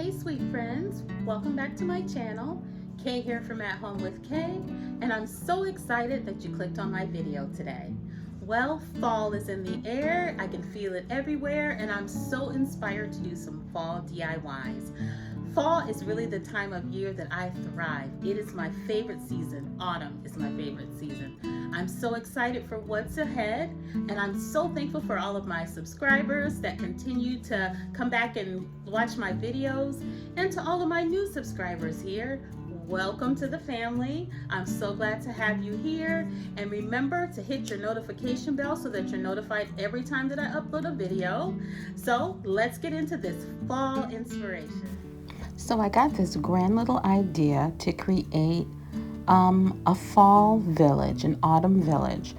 Hey sweet friends, welcome back to my channel. Kay here from At Home with Kay, and I'm so excited that you clicked on my video today. Well, fall is in the air, I can feel it everywhere, and I'm so inspired to do some fall DIYs. Fall is really the time of year that I thrive. It is my favorite season. Autumn is my favorite season. I'm so excited for what's ahead, and I'm so thankful for all of my subscribers that continue to come back and watch my videos, and to all of my new subscribers here. Welcome to the family. I'm so glad to have you here, and remember to hit your notification bell so that you're notified every time that I upload a video. So let's get into this fall inspiration. So I got this grand little idea to create a fall village, an autumn village.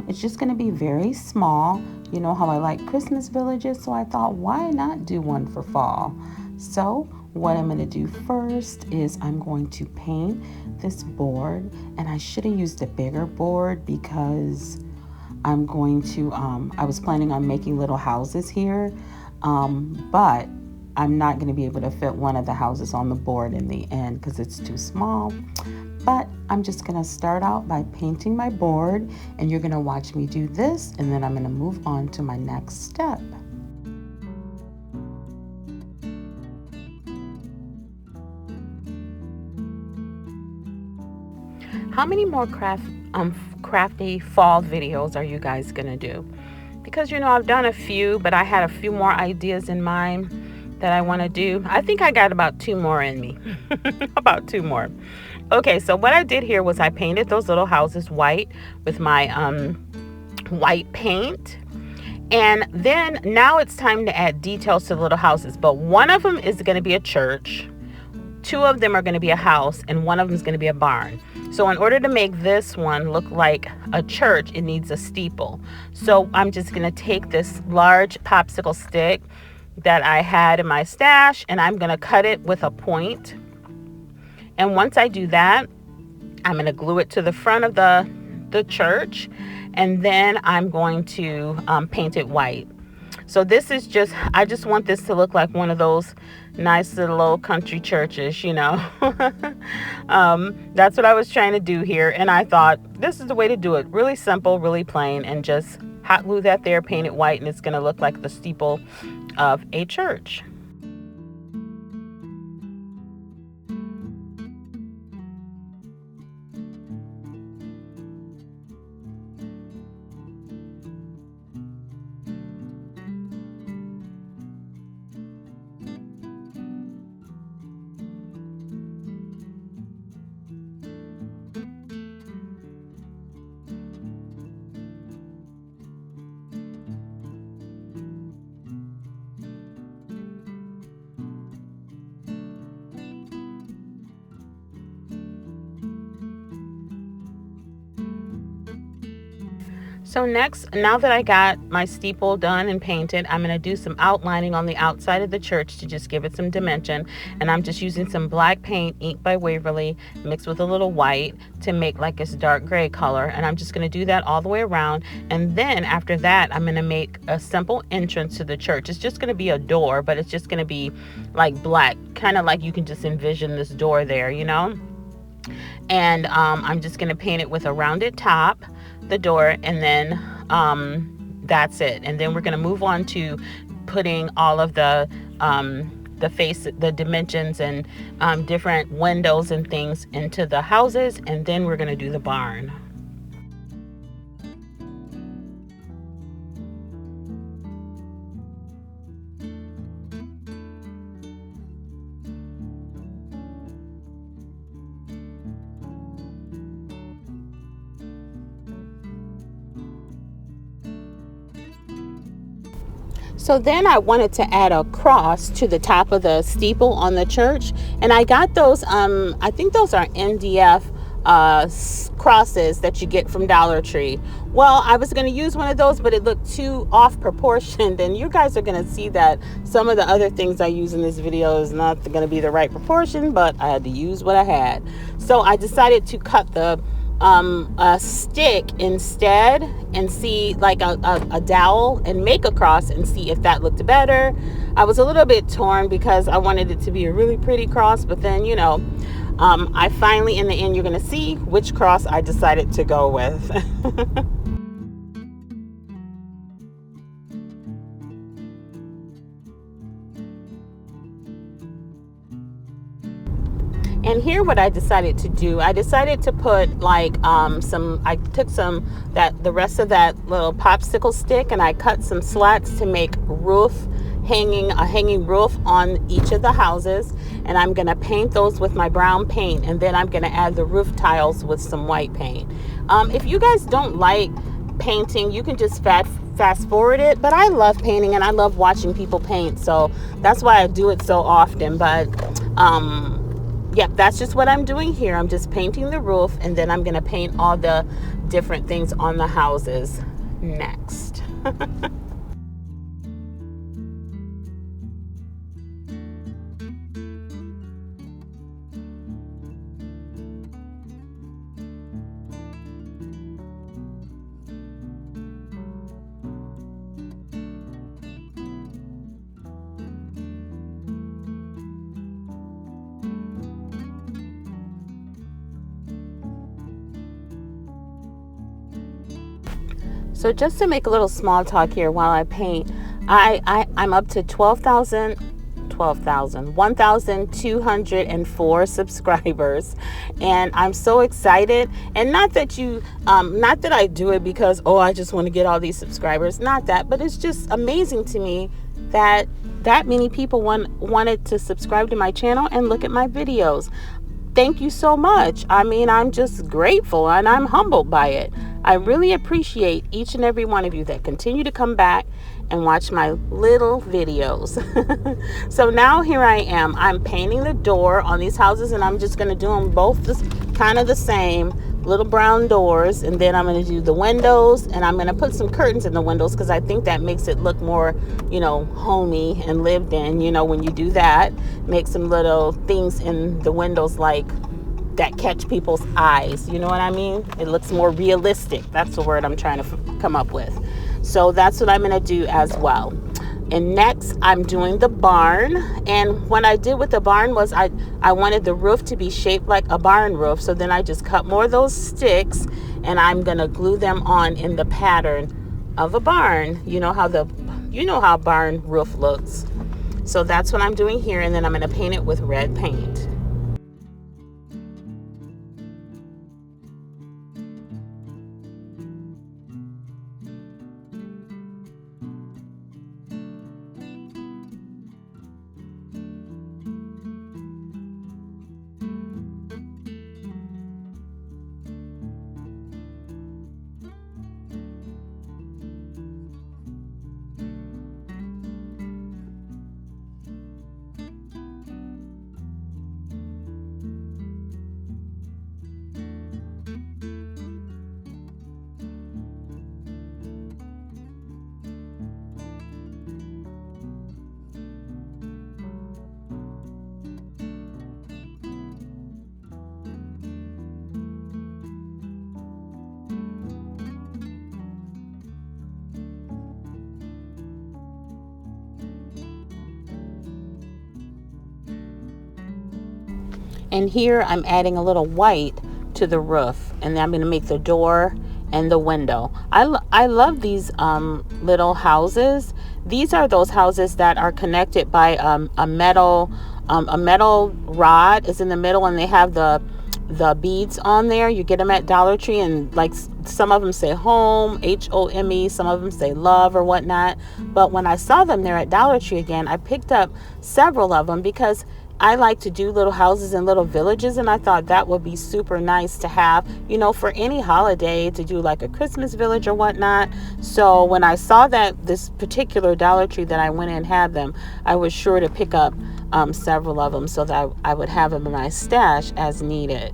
It's just going to be very small. You know how I like Christmas villages, so I thought, why not do one for fall? So what I'm going to do first is I'm going to paint this board, and I should have used a bigger board because I'm going to, I was planning on making little houses here, but I'm not going to be able to fit one of the houses on the board in the end because it's too small. But I'm just going to start out by painting my board, and you're going to watch me do this, and then I'm going to move on to my next step. How many more crafty fall videos are you guys going to do? Because, you know, I've done a few, but I had a few more ideas in mind that I want to do. I think I got about 2 more in me. About 2 more. Okay, so what I did here was I painted those little houses white with my white paint. And then now it's time to add details to the little houses. But one of them is going to be a church. 2 of them are going to be a house, and 1 of them is going to be a barn. So in order to make this one look like a church, it needs a steeple. So I'm just going to take this large popsicle stick that I had in my stash, and I'm going to cut it with a point. And once I do that, I'm going to glue it to the front of the church, and then I'm going to paint it white. So this is just, I just want this to look like one of those nice little old country churches, you know. That's what I was trying to do here, and I thought this is the way to do it. Really simple, really plain, and just hot glue that there, paint it white, and it's going to look like the steeple of a church. So next, now that I got my steeple done and painted, I'm going to do some outlining on the outside of the church to just give it some dimension. And I'm just using some black paint, ink by Waverly, mixed with a little white to make like this dark gray color. And I'm just going to do that all the way around. And then after that, I'm going to make a simple entrance to the church. It's just going to be a door, but it's just going to be like black, kind of like you can just envision this door there, you know. And I'm just going to paint it with a rounded top, the door, and then that's it. And then we're going to move on to putting all of the dimensions and different windows and things into the houses, and then we're going to do the barn. So then I wanted to add a cross to the top of the steeple on the church, and I got those, I think those are MDF crosses that you get from Dollar Tree. Well, I was going to use one of those, but it looked too off proportioned, and you guys are going to see that some of the other things I use in this video is not going to be the right proportion, but I had to use what I had. So I decided to cut the a stick instead and see like a dowel and make a cross and see if that looked better. I was a little bit torn because I wanted it to be a really pretty cross, but then, you know, I finally, in the end, you're going to see which cross I decided to go with. And here what I decided to do, I decided to put like I took the rest of that little popsicle stick and I cut some slats to make a hanging roof on each of the houses. And I'm going to paint those with my brown paint, and then I'm going to add the roof tiles with some white paint. If you guys don't like painting, you can just fast forward it, but I love painting and I love watching people paint, so that's why I do it so often. But yep, that's just what I'm doing here. I'm just painting the roof, and then I'm going to paint all the different things on the houses next. So just to make a little small talk here while I paint, I'm up to 1,204 subscribers, and I'm so excited. And not that I do it because, oh, I just want to get all these subscribers, not that, but it's just amazing to me that many people wanted to subscribe to my channel and look at my videos. Thank you so much. I mean, I'm just grateful and I'm humbled by it. I really appreciate each and every one of you that continue to come back and watch my little videos. So now here I am. I'm painting the door on these houses, and I'm just going to do them both kind of the same, little brown doors. And then I'm going to do the windows, and I'm going to put some curtains in the windows because I think that makes it look more, you know, homey and lived in. You know, when you do that, make some little things in the windows like that catch people's eyes. You know what I mean? It looks more realistic. That's the word I'm trying to come up with. So that's what I'm going to do as well. And next I'm doing the barn. And what I did with the barn was I wanted the roof to be shaped like a barn roof. So then I just cut more of those sticks, and I'm going to glue them on in the pattern of a barn. You know how a barn roof looks. So that's what I'm doing here. And then I'm going to paint it with red paint. And here I'm adding a little white to the roof, and then I'm going to make the door and the window. I love these little houses. These are those houses that are connected by a metal rod is in the middle, and they have the beads on there. You get them at Dollar Tree, and like some of them say home, HOME, some of them say love or whatnot. But when I saw them there at Dollar Tree again, I picked up several of them because I like to do little houses in little villages, and I thought that would be super nice to have, you know, for any holiday, to do like a Christmas village or whatnot. So when I saw that this particular Dollar Tree that I went in had them, I was sure to pick up several of them so that I would have them in my stash as needed.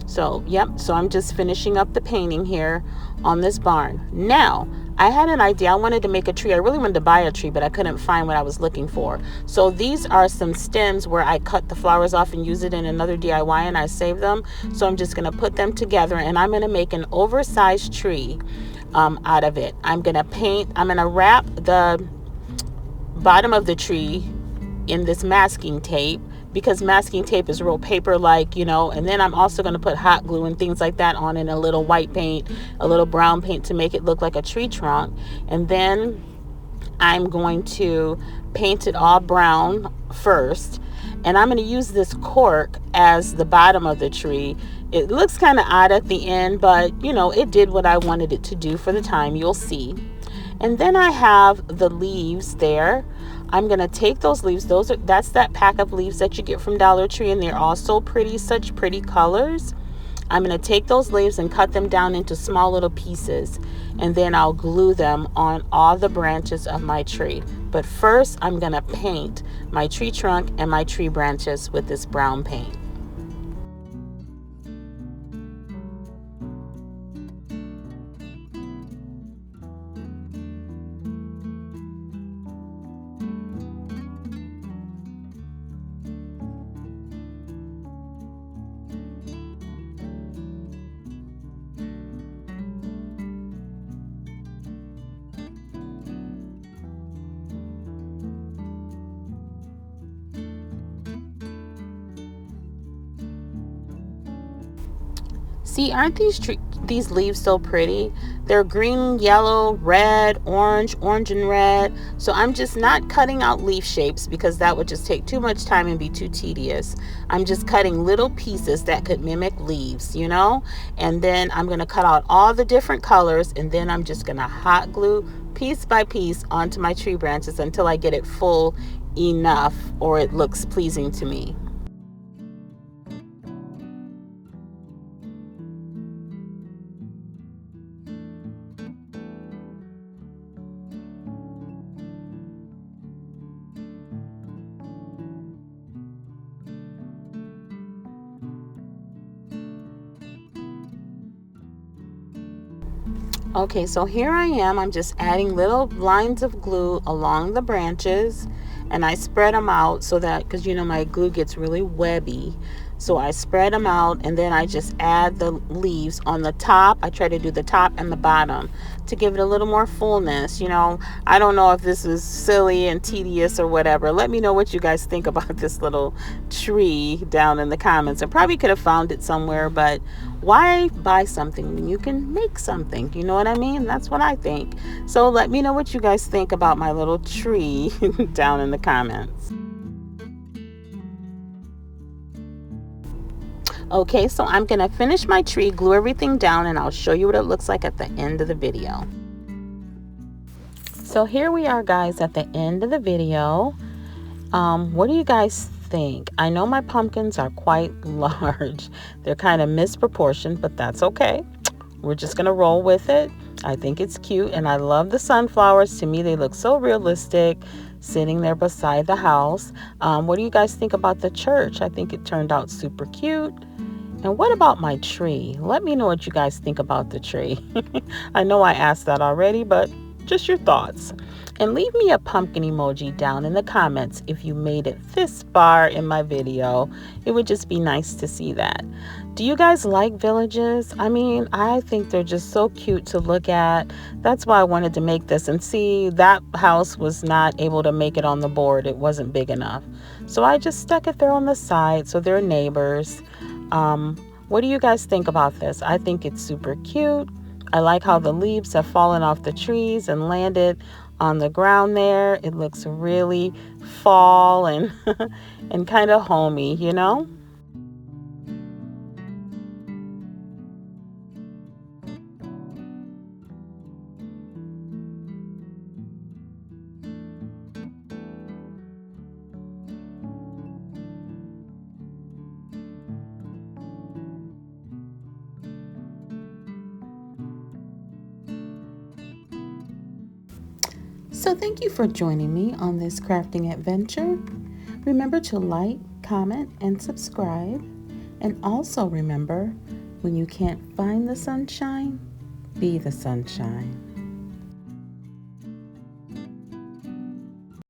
So yep, so I'm just finishing up the painting here on this barn. Now I had an idea. I wanted to make a tree. I really wanted to buy a tree, but I couldn't find what I was looking for. So these are some stems where I cut the flowers off and use it in another DIY, and I saved them. So I'm just going to put them together, and I'm going to make an oversized tree out of it. I'm going to wrap the bottom of the tree in this masking tape, because masking tape is real paper like, and then I'm also going to put hot glue and things like that on, in a little white paint, a little brown paint, to make it look like a tree trunk. And then I'm going to paint it all brown first, and I'm going to use this cork as the bottom of the tree. It looks kind of odd at the end, but it did what I wanted it to do for the time. You'll see. And then I have the leaves there. I'm going to take those leaves. That's that pack of leaves that you get from Dollar Tree, and they're all so pretty, such pretty colors. I'm going to take those leaves and cut them down into small little pieces, and then I'll glue them on all the branches of my tree. But first, I'm going to paint my tree trunk and my tree branches with this brown paint. See, aren't these leaves so pretty? They're green, yellow, red, orange and red. So I'm just not cutting out leaf shapes, because that would just take too much time and be too tedious. I'm just cutting little pieces that could mimic leaves, and then I'm going to cut out all the different colors, and then I'm just going to hot glue piece by piece onto my tree branches until I get it full enough, or it looks pleasing to me. Okay, so here I am. I'm just adding little lines of glue along the branches, and I spread them out so that, because my glue gets really webby, so I spread them out, and then I just add the leaves on the top. I try to do the top and the bottom to give it a little more fullness. I don't know if this is silly and tedious or whatever. Let me know what you guys think about this little tree down in the comments. I probably could have found it somewhere, but why buy something when you can make something? You know what I mean? That's what I think. So let me know what you guys think about my little tree down in the comments. Okay, so I'm going to finish my tree, glue everything down, and I'll show you what it looks like at the end of the video. So here we are, guys, at the end of the video. What do you guys think? I know my pumpkins are quite large. They're kind of misproportioned, but that's okay. We're just going to roll with it. I think it's cute, and I love the sunflowers. To me, they look so realistic sitting there beside the house. What do you guys think about the church? I think it turned out super cute. And what about my tree? Let me know what you guys think about the tree. I know I asked that already, but just your thoughts. And leave me a pumpkin emoji down in the comments if you made it this far in my video. It would just be nice to see that. Do you guys like villages? I mean, I think they're just so cute to look at. That's why I wanted to make this. And see, that house was not able to make it on the board. It wasn't big enough. So I just stuck it there on the side so they're neighbors. What do you guys think about this? I think it's super cute. I like how the leaves have fallen off the trees and landed on the ground there. It looks really fall and and kind of homey, So thank you for joining me on this crafting adventure. Remember to like, comment, and subscribe. And also remember, when you can't find the sunshine, be the sunshine.